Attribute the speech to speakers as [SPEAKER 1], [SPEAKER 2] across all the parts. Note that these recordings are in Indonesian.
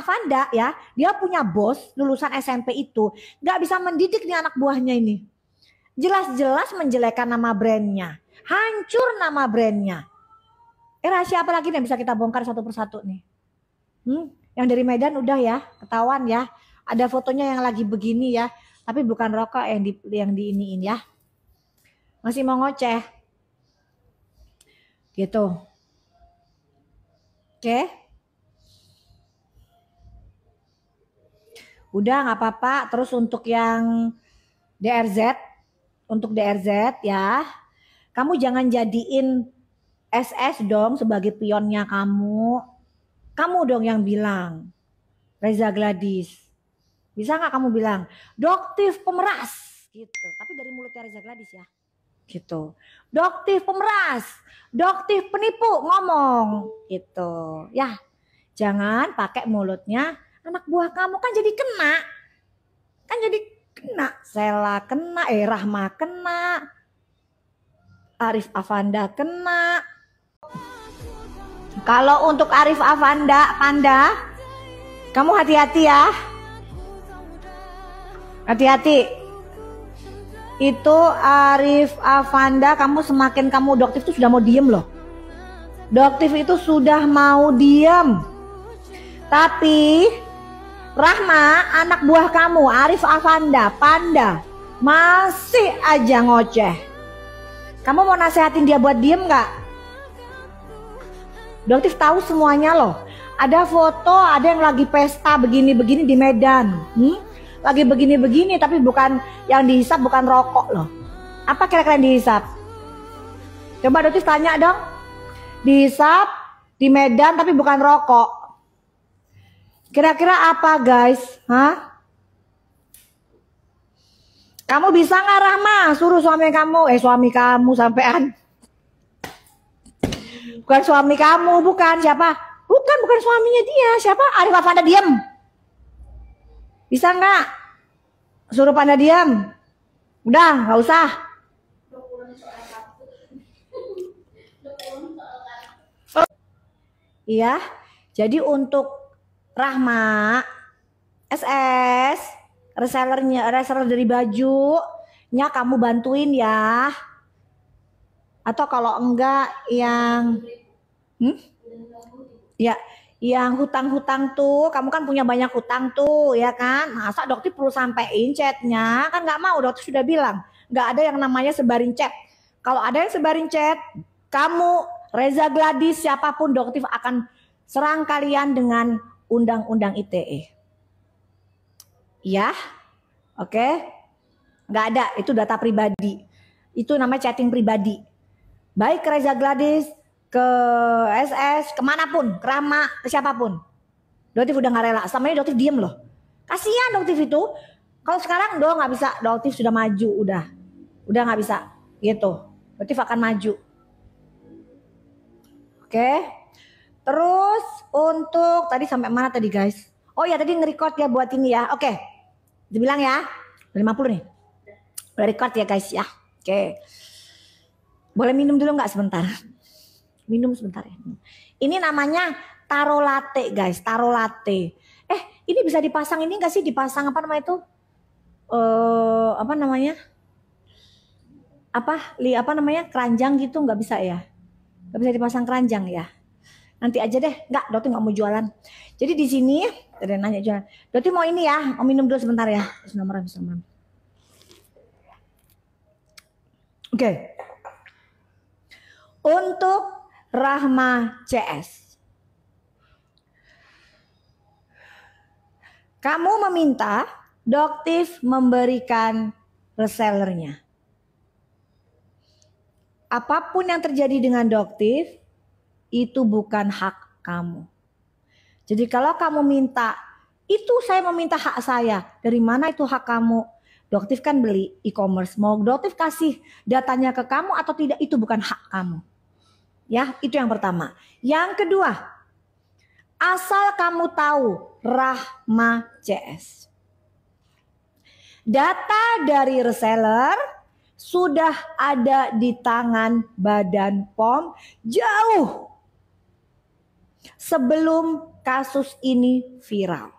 [SPEAKER 1] Avanda ya, dia punya bos lulusan SMP itu nggak bisa mendidik nih anak buahnya ini. Jelas-jelas menjelekkan nama brandnya, hancur nama brandnya. Rahasia apa lagi nih yang bisa kita bongkar satu persatu nih? Yang dari Medan udah ya, ketahuan ya. Ada fotonya yang lagi begini ya, tapi bukan rokok yang di iniin ya. Masih mau ngoceh. Gitu. Oke. Udah nggak apa-apa. Terus untuk yang DRZ ya, kamu jangan jadiin SS dong sebagai pionnya kamu. Kamu dong yang bilang, Reza Gladys. Bisa nggak kamu bilang, Doktif pemeras gitu. Tapi dari mulutnya Reza Gladys ya. Gitu. Doktif pemeras, Doktif penipu ngomong gitu. Ya, jangan pakai mulutnya anak buah kamu, kan jadi kena. Kan jadi kena. Sela kena, Rahma kena. Arif Avanda kena. Kalau untuk Arif Avanda, Panda, kamu hati-hati ya. Hati-hati. Itu Arif Avanda, kamu semakin kamu doktif itu sudah mau diem loh. Doktif itu sudah mau diem. Tapi Rahma, anak buah kamu, Arif Avanda, Panda, masih aja ngoceh. Kamu mau nasehatin dia buat diem gak? Doktif tahu semuanya loh. Ada foto, ada yang lagi pesta begini-begini di Medan. Lagi begini-begini, tapi bukan yang dihisap, bukan rokok loh. Apa kira-kira yang dihisap? Coba Doktif tanya dong. Dihisap di Medan tapi bukan rokok. Kira-kira apa guys? Hah? Kamu bisa nggak Rahma suruh suami kamu sampean? Bukan suami kamu, bukan siapa? Bukan suaminya dia. Siapa? Arif Avanda diam. Bisa nggak? Suruh Panda diam. Udah, nggak usah. Iya. Jadi untuk Rahma, SS, reseller dari bajunya kamu bantuin ya. Atau kalau enggak yang ya yang hutang-hutang tuh, kamu kan punya banyak hutang tuh ya kan, masa Doktif perlu sampein chatnya, kan nggak mau. Doktif sudah bilang nggak ada yang namanya sebarin chat. Kalau ada yang sebarin chat, kamu Reza Gladys siapapun, Doktif akan serang kalian dengan undang-undang ITE ya. Oke, nggak ada, itu data pribadi, itu namanya chatting pribadi. Baik ke Reza Gladys, ke SS, kemanapun, ke Rahma, ke siapapun. Doktif udah gak rela, selama ini Doktif diem loh. Kasihan Doktif itu. Kalau sekarang nggak bisa, Doktif sudah maju, udah gak bisa gitu. Doktif akan maju. Oke. Terus untuk tadi sampai mana tadi guys? Oh ya tadi nge-record ya buat ini ya. Oke. Dibilang ya, 50 nih. Udah record ya guys ya. Oke. Boleh minum dulu nggak sebentar? Minum sebentar ya. Ini namanya taro latte guys, taro latte. Ini bisa dipasang ini nggak sih? Dipasang apa namanya itu? Apa namanya? Apa namanya? Keranjang gitu nggak bisa ya? Nggak bisa dipasang keranjang ya? Nanti aja deh. Nggak, Doti nggak mau jualan. Jadi di sini ada nanya jualan. Doti mau ini ya, mau minum dulu sebentar ya. Bismillahirrahmanirrahim. Oke. Untuk Rahma CS, kamu meminta Doktif memberikan resellernya. Apapun yang terjadi dengan Doktif, itu bukan hak kamu. Jadi kalau kamu minta, itu saya meminta hak saya. Dari mana itu hak kamu? Doktif kan beli e-commerce. Mau Doktif kasih datanya ke kamu atau tidak, itu bukan hak kamu. Ya, itu yang pertama. Yang kedua, asal kamu tahu Rahma CS, data dari reseller sudah ada di tangan Badan POM jauh sebelum kasus ini viral.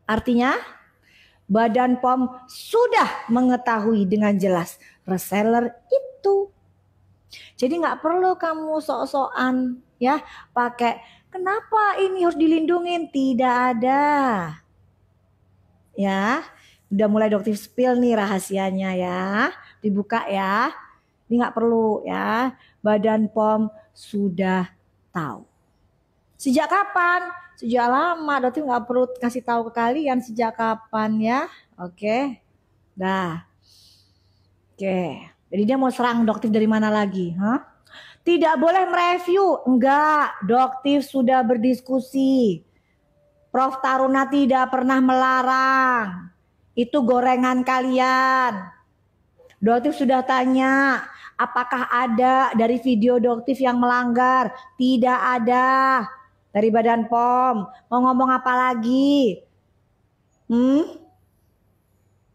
[SPEAKER 1] Artinya Badan POM sudah mengetahui dengan jelas reseller itu. Jadi nggak perlu kamu sok-sokan ya pakai kenapa ini harus dilindungin, tidak ada. Ya, udah mulai dokter spill nih rahasianya ya, dibuka ya. Ini nggak perlu ya, Badan POM sudah tahu. Sejak kapan? Sejak lama, dokter nggak perlu kasih tahu ke kalian sejak kapan ya. Oke, dah. Oke, jadi dia mau serang dokter dari mana lagi? Hah? Tidak boleh mereview. Enggak, dokter sudah berdiskusi. Prof Taruna tidak pernah melarang. Itu gorengan kalian. Dokter sudah tanya, apakah ada dari video dokter yang melanggar? Tidak ada. Dari Badan POM. Mau ngomong apa lagi?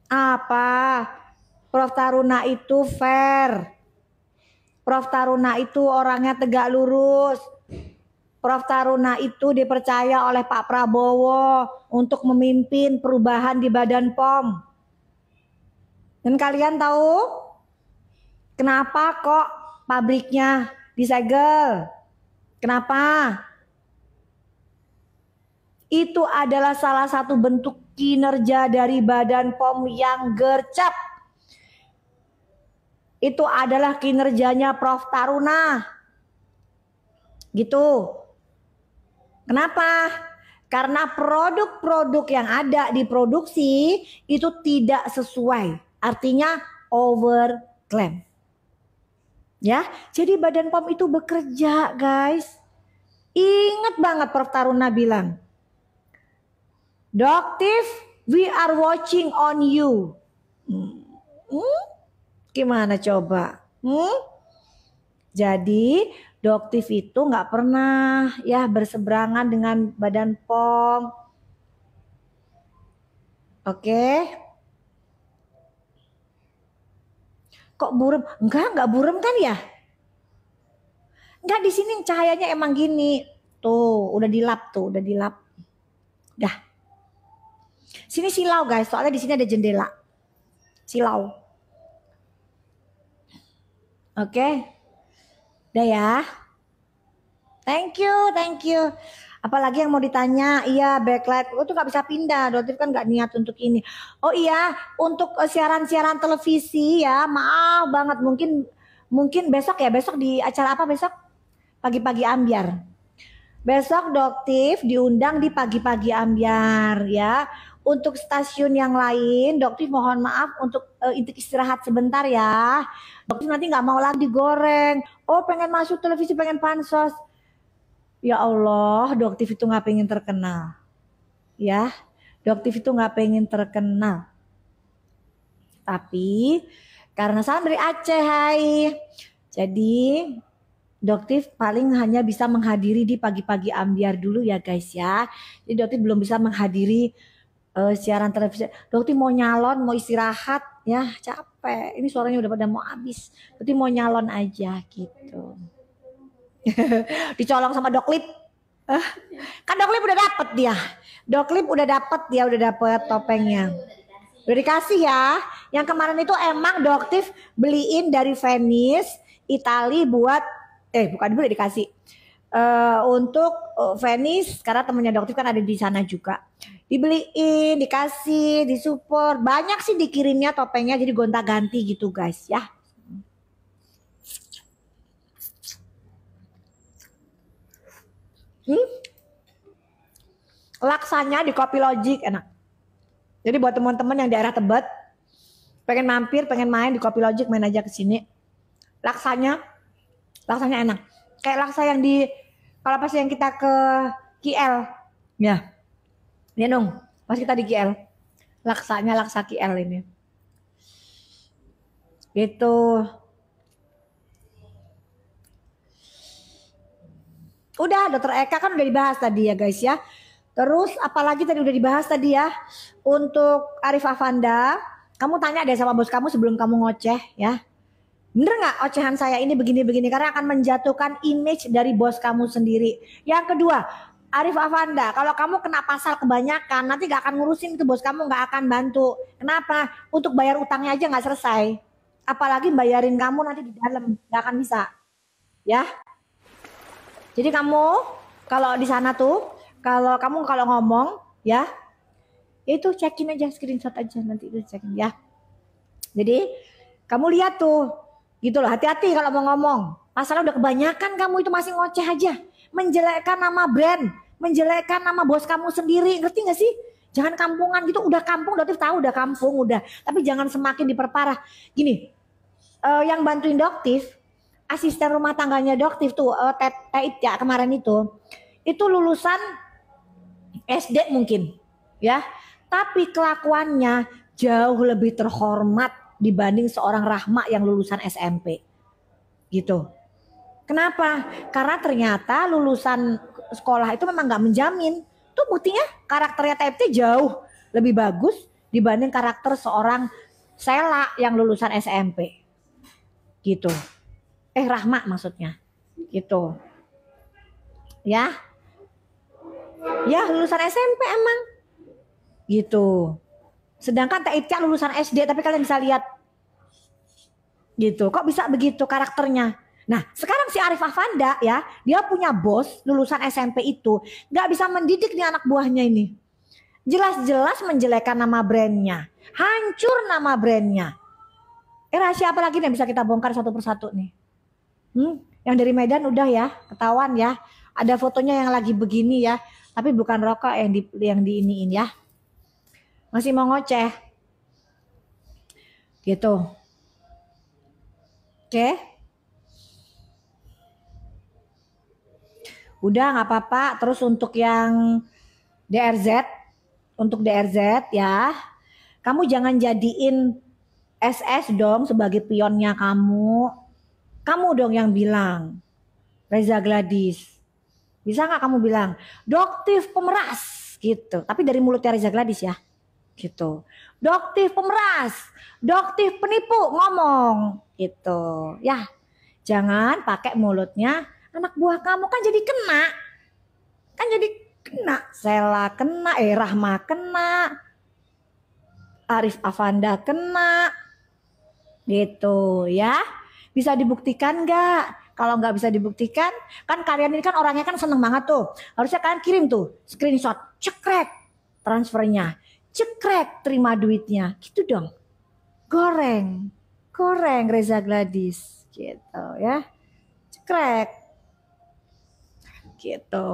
[SPEAKER 1] Apa? Prof Taruna itu fair. Prof Taruna itu orangnya tegak lurus. Prof Taruna itu dipercaya oleh Pak Prabowo untuk memimpin perubahan di Badan POM. Dan kalian tahu kenapa kok pabriknya disegel? Kenapa? Itu adalah salah satu bentuk kinerja dari Badan POM yang gercep. Itu adalah kinerjanya Prof Taruna. Gitu. Kenapa? Karena produk-produk yang ada diproduksi itu tidak sesuai. Artinya overclaim. Ya, jadi Badan POM itu bekerja, guys. Ingat banget Prof Taruna bilang, Doktif, we are watching on you. Gimana coba? Jadi Doktif itu nggak pernah ya berseberangan dengan Badan POM. Oke? Kok buram? Enggak buram kan ya? Enggak, di sini cahayanya emang gini. Tuh, udah dilap tuh, udah dilap. Dah. Sini silau guys, soalnya di sini ada jendela. Silau. Oke. Udah ya. Thank you. Apalagi yang mau ditanya? Iya, backlight. Itu nggak bisa pindah. Dokter kan nggak niat untuk ini. Oh iya, untuk siaran-siaran televisi ya. Maaf banget. Mungkin besok ya. Besok di acara apa besok? Pagi-pagi ambiar. Besok Doktif diundang di pagi-pagi ambiar ya. Untuk stasiun yang lain, Doktif mohon maaf untuk istirahat sebentar ya. Doktif nanti nggak mau lagi digoreng. Oh, pengen masuk televisi, pengen pansos. Ya Allah, Doktif itu nggak pengen terkenal. Ya, Doktif itu nggak pengen terkenal. Tapi karena salam dari Aceh, hai. Jadi Doktif paling hanya bisa menghadiri di pagi-pagi ambiar dulu ya guys ya. Jadi Doktif belum bisa menghadiri siaran televisi. Doktif mau nyalon, mau istirahat ya, capek. Ini suaranya udah pada mau habis. Doktif mau nyalon aja gitu. Dicolong sama Doklip. Kan Doklip udah dapet dia. Doklip udah dapet topengnya. Udah dikasih ya. Yang kemarin itu emang Doktif beliin dari Venice, Itali buat bukan dulu dikasih. Untuk Venice karena temennya Doktif kan ada di sana juga. Dibeliin, dikasih, disupport. Banyak sih dikirimnya topengnya jadi gonta-ganti gitu guys ya. Laksanya di Kopi Logic enak. Jadi buat teman-teman yang daerah Tebet pengen mampir, pengen main di Kopi Logic, main aja ke sini. Laksanya enak. Kayak laksa yang di kalau pas yang kita ke KL. Ya. Ini dong, pas kita di KL. Laksanya laksa KL ini. Gitu. Udah, Dokter Eka kan udah dibahas tadi ya guys ya. Terus apalagi tadi udah dibahas tadi ya. Untuk Arif Afanda, kamu tanya deh sama bos kamu sebelum kamu ngoceh ya. Bener nggak ocehan saya ini begini-begini, karena akan menjatuhkan image dari bos kamu sendiri. Yang kedua, Arif Afanda, kalau kamu kena pasal kebanyakan, nanti gak akan ngurusin itu, bos kamu gak akan bantu. Kenapa? Untuk bayar utangnya aja gak selesai. Apalagi bayarin kamu nanti di dalam, gak akan bisa. Ya, jadi kamu kalau di sana tuh, kalau ngomong ya, itu cekin aja, screenshot aja nanti itu cekin ya. Jadi kamu lihat tuh, gitu loh, hati-hati kalau mau ngomong. Masalah udah kebanyakan kamu itu masih ngoceh aja, menjelekkan nama brand, menjelekkan nama bos kamu sendiri, ngerti gak sih? Jangan kampungan gitu, udah kampung, Doktif tahu udah kampung udah, tapi jangan semakin diperparah. Gini, yang bantuin Doktif, asisten rumah tangganya Doktif tuh, Tait ya kemarin itu lulusan SD mungkin, ya, tapi kelakuannya jauh lebih terhormat dibanding seorang Rahma yang lulusan SMP, gitu. Kenapa? Karena ternyata lulusan sekolah itu memang nggak menjamin. Tuh buktinya karakternya TFT jauh lebih bagus dibanding karakter seorang Sela yang lulusan SMP. Gitu. Rahma maksudnya. Gitu. Ya. Ya lulusan SMP emang. Gitu. Sedangkan TFT lulusan SD, tapi kalian bisa lihat. Gitu. Kok bisa begitu karakternya? Nah sekarang si Arif Afanda ya, dia punya bos lulusan SMP itu gak bisa mendidik nih anak buahnya ini. Jelas-jelas menjelekkan nama brandnya, hancur nama brandnya. Rahasia apa lagi nih bisa kita bongkar satu persatu nih? Yang dari Medan udah ya, ketahuan ya. Ada fotonya yang lagi begini ya, tapi bukan rokok yang diiniin ya. Masih mau ngoceh. Gitu. Oke. Udah nggak apa-apa. Terus untuk yang DRZ, ya, kamu jangan jadiin SS dong sebagai pionnya kamu. Kamu dong yang bilang, Reza Gladys. Bisa nggak kamu bilang, Doktif pemeras gitu. Tapi dari mulutnya Reza Gladys ya, gitu. Doktif pemeras, Doktif penipu ngomong, gitu. Ya, jangan pakai mulutnya anak buah kamu, kan jadi kena. Sela kena, Rahma kena, Arif Afanda kena. Gitu ya. Bisa dibuktikan nggak? Kalau nggak bisa dibuktikan, kan kalian ini kan orangnya kan seneng banget tuh. Harusnya kalian kirim tuh screenshot, cekrek transfernya, cekrek terima duitnya, gitu dong. Goreng Reza Gladys, gitu ya. Cekrek. Gitu.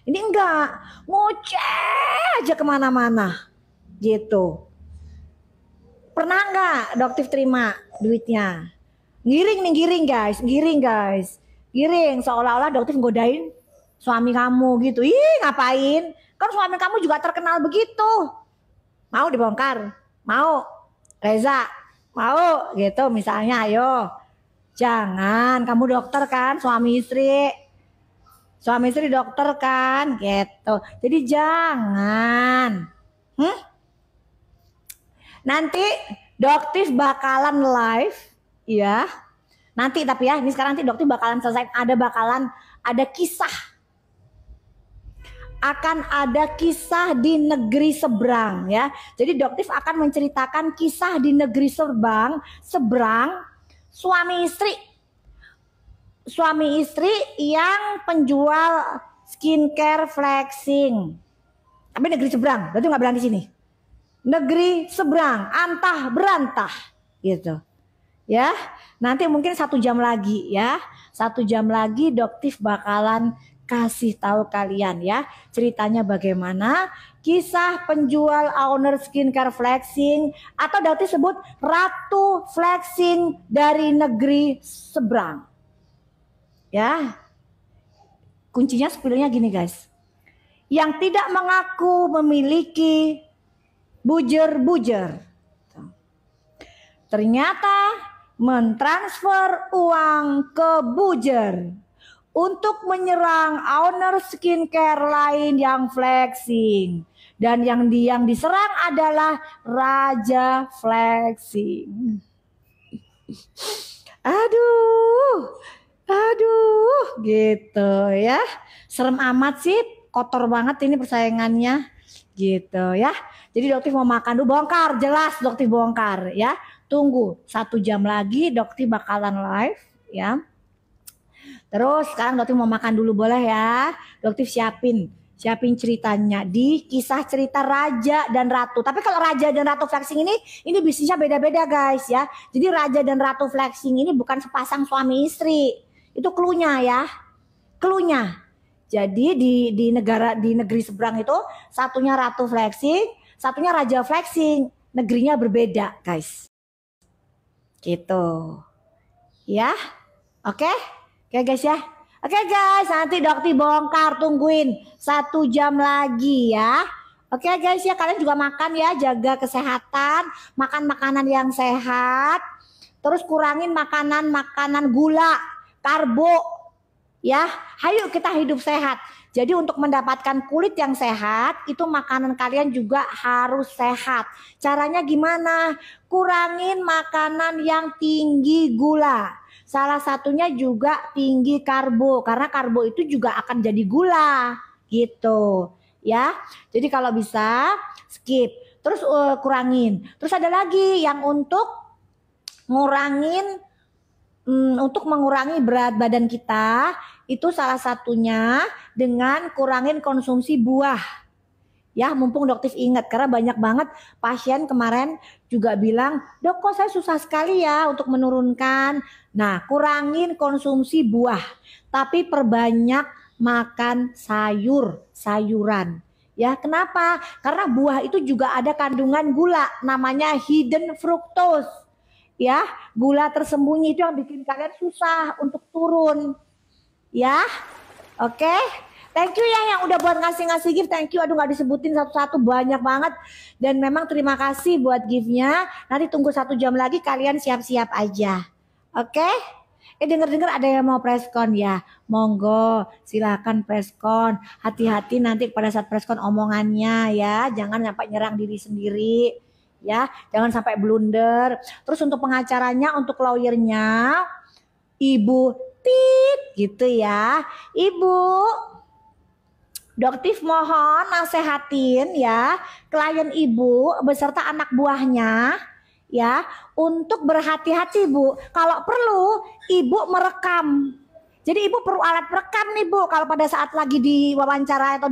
[SPEAKER 1] Ini enggak, ngoceh aja kemana-mana. Gitu. Pernah enggak Doktif terima duitnya? Giring guys. Giring seolah-olah Doktif godain suami kamu gitu. Ih, ngapain? Kan suami kamu juga terkenal begitu. Mau dibongkar? Mau? Reza, mau gitu misalnya, ayo. Jangan, kamu dokter kan, suami istri dokter kan, gitu. Jadi jangan. Nanti Doktif bakalan live, ya. Nanti tapi ya, ini sekarang nanti Doktif bakalan selesai, ada kisah. Akan ada kisah di negeri seberang ya. Jadi Doktif akan menceritakan kisah di negeri seberang suami istri yang penjual skincare flexing. Tapi negeri seberang, berarti nggak bilang di sini. Negeri seberang, antah berantah, gitu. Ya, nanti mungkin 1 jam lagi ya. 1 jam lagi Doktif bakalan kasih tahu kalian ya ceritanya bagaimana kisah penjual owner skincare flexing, atau Doktif sebut Ratu Flexing dari negeri seberang. Ya, kuncinya spillnya gini guys, yang tidak mengaku memiliki bujer-bujer ternyata mentransfer uang ke bujer untuk menyerang owner skincare lain yang flexing, dan yang diserang adalah Raja Flexing. Aduh, aduh, gitu ya. Serem amat sih, kotor banget ini persaingannya, gitu ya. Jadi dokter mau makan dulu, bongkar, jelas dokter bongkar ya. Tunggu 1 jam lagi dokter bakalan live ya. Terus sekarang dokter mau makan dulu boleh ya. Dokter siapin ceritanya di kisah cerita Raja dan Ratu. Tapi kalau Raja dan Ratu Flexing ini bisnisnya beda-beda guys ya. Jadi Raja dan Ratu Flexing ini bukan sepasang suami istri. Itu cluenya ya. Cluenya. Jadi di negeri seberang itu satunya Ratu Flexing, satunya Raja Flexing. Negerinya berbeda guys. Gitu. Ya. Oke? Oke guys ya. Oke guys, nanti dokter bongkar, tungguin 1 jam lagi ya. Oke guys ya, kalian juga makan ya, jaga kesehatan, makan makanan yang sehat. Terus kurangin makanan gula, karbo ya. Ayo kita hidup sehat. Jadi untuk mendapatkan kulit yang sehat, itu makanan kalian juga harus sehat. Caranya gimana? Kurangin makanan yang tinggi gula. Salah satunya juga tinggi karbo, karena karbo itu juga akan jadi gula gitu ya. Jadi kalau bisa skip, terus kurangin. Terus ada lagi yang untuk mengurangi berat badan kita, itu salah satunya dengan kurangin konsumsi buah. Ya, mumpung dokter ingat, karena banyak banget pasien kemarin juga bilang, dok kok saya susah sekali ya untuk menurunkan. Nah, kurangin konsumsi buah, tapi perbanyak makan sayuran. Ya, kenapa? Karena buah itu juga ada kandungan gula, namanya hidden fructose. Ya, gula tersembunyi itu yang bikin kalian susah untuk turun. Ya, oke. Thank you ya yang udah buat ngasih gift. Thank you. Aduh nggak disebutin satu-satu, banyak banget. Dan memang terima kasih buat giftnya. Nanti tunggu 1 jam lagi, kalian siap-siap aja. Oke? Denger-denger ada yang mau preskon ya. Monggo silakan preskon. Hati-hati nanti pada saat preskon omongannya ya. Jangan sampai nyerang diri sendiri. Ya, jangan sampai blunder. Terus untuk pengacaranya, untuk lawyernya, Ibu Tit gitu ya. Ibu, dokter mohon nasehatin ya klien ibu beserta anak buahnya ya untuk berhati-hati Bu. Kalau perlu ibu merekam. Jadi ibu perlu alat perekam nih Bu. Kalau pada saat lagi diwawancara atau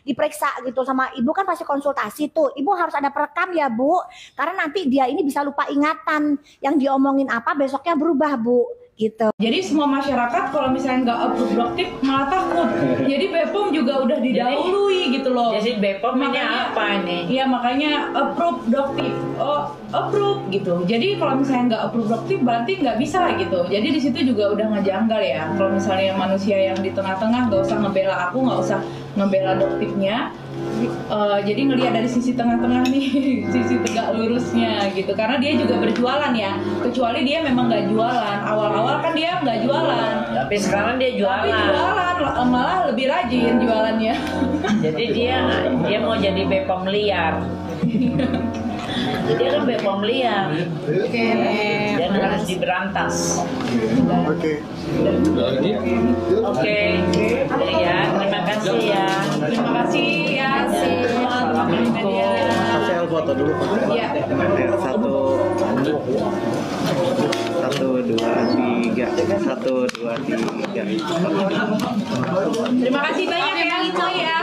[SPEAKER 1] diperiksa gitu sama ibu kan pasti konsultasi tuh. Ibu harus ada perekam ya Bu. Karena nanti dia ini bisa lupa ingatan. Yang diomongin apa besoknya berubah Bu. Gitu.
[SPEAKER 2] Jadi semua masyarakat kalau misalnya nggak approve dokter malah takut. Jadi BPOM juga udah didahului gitu loh.
[SPEAKER 3] Jadi BPOM ini apa ini?
[SPEAKER 2] Iya makanya approve dokter. Oh approve gitu. Jadi kalau misalnya nggak approve dokter berarti nggak bisa gitu. Jadi di situ juga udah ngejanggal ya. Kalau misalnya manusia yang di tengah-tengah nggak usah ngebela aku, nggak usah ngebela dokternya. Jadi ngelihat dari sisi tengah-tengah nih, sisi tegak lurusnya gitu. Karena dia juga berjualan ya. Kecuali dia memang nggak jualan. Awal-awal kan dia nggak jualan.
[SPEAKER 3] Tapi sekarang dia jualan.
[SPEAKER 2] Tapi jualan, malah lebih rajin jualannya.
[SPEAKER 3] Jadi dia mau jadi BPOM liar. Jadi dia kan BPOM liar.
[SPEAKER 2] Oke.
[SPEAKER 3] Dan harus diberantas.
[SPEAKER 4] Oke.
[SPEAKER 3] Oke. Ya, terima kasih ya.
[SPEAKER 2] Terima kasih ya.
[SPEAKER 3] Assalamualaikum.
[SPEAKER 4] Saya foto dulu Pak.
[SPEAKER 2] Iya.
[SPEAKER 4] Satu, dua, tiga.
[SPEAKER 2] Terima kasih banyak ya Ico ya.